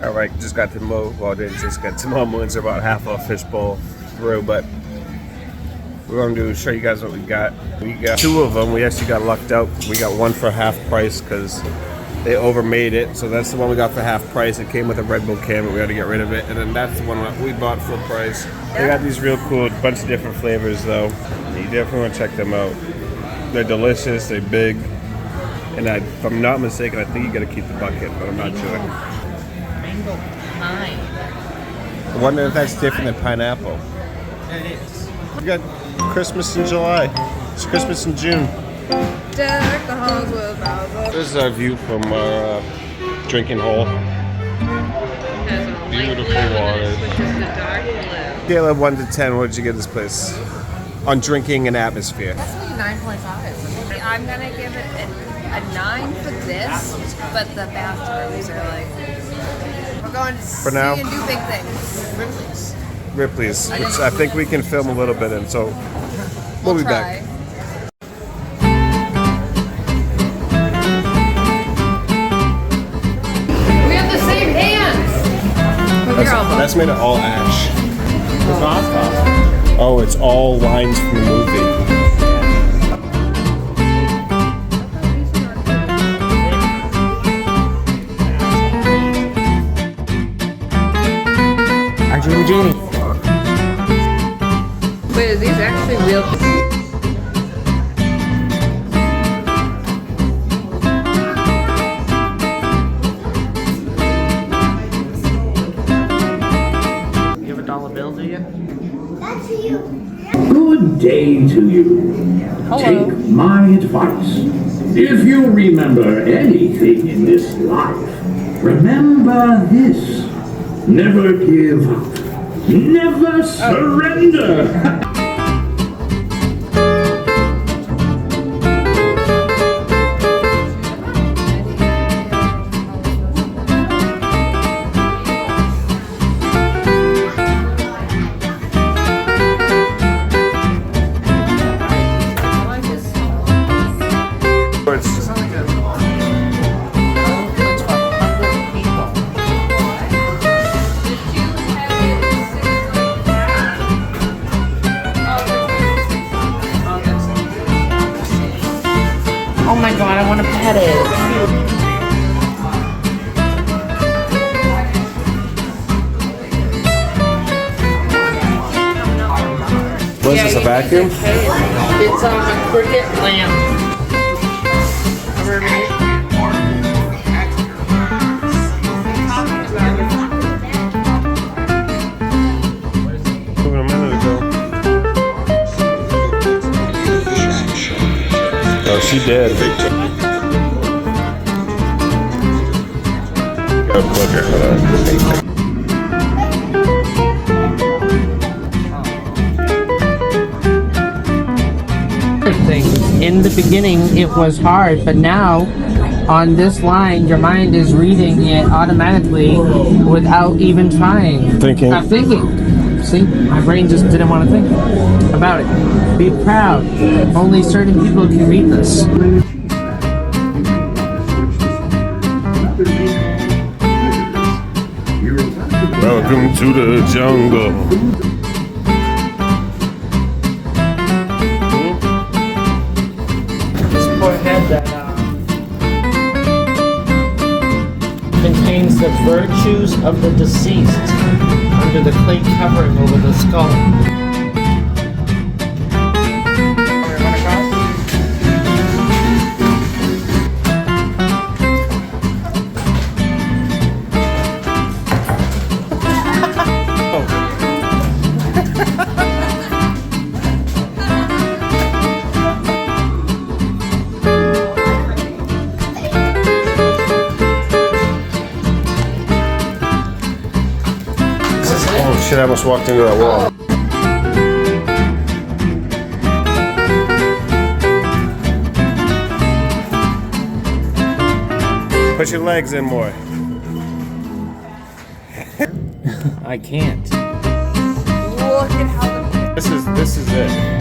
All right, just got to mow. Well, didn't just get to mow moons. Are about half a fishbowl through, but we're going to show you guys what we got. We got 2 of them. We actually got lucked out. We got one for half price because they overmade it. So that's the one we got for half price. It came with a Red Bull can, but we had to get rid of it. And then that's the one that we bought full price. They got these real cool, bunch of different flavors though. You definitely want to check them out. They're delicious. They're big. And if I'm not mistaken, I think you got to keep the bucket, but I'm not sure. Mango pine. I wonder if that's different than pineapple. It is. We got Christmas in July. It's Christmas in June. Deck the halls with boughs. This is our view from our drinking hole. Beautiful water. Which is the dark blue. Scale of 1 to 10, what did you give this place? On drinking and atmosphere. That's like 9.5. I'm gonna give it a 9 for this, but the bathrooms are like, we're going to see now? and do big things. Ripley's, which I think we can film a little bit in, so we'll be back. We have the same hands! That's made it all ash. Oh, it's all lines from the movie. Genie. Wait, are these actually real? You have a dollar bill, do you? Good day to you. Hello. Take my advice. If you remember anything in this life, remember this. Never give up. Never surrender. Oh my god, I want to pet it. What is this, a vacuum? It's a cricket lamp. A minute ago. Oh, she did. Oh, clicker. In the beginning, it was hard, but now on this line, your mind is reading it automatically without even trying. Thinking. Not thinking. See, my brain just didn't want to think about it. Be proud. Only certain people can read this. Welcome to the jungle. That contains the virtues of the deceased under the clay covering over the skull. Shit, I almost walked into that wall. Put your legs in more. I can't. Look at how the This is it.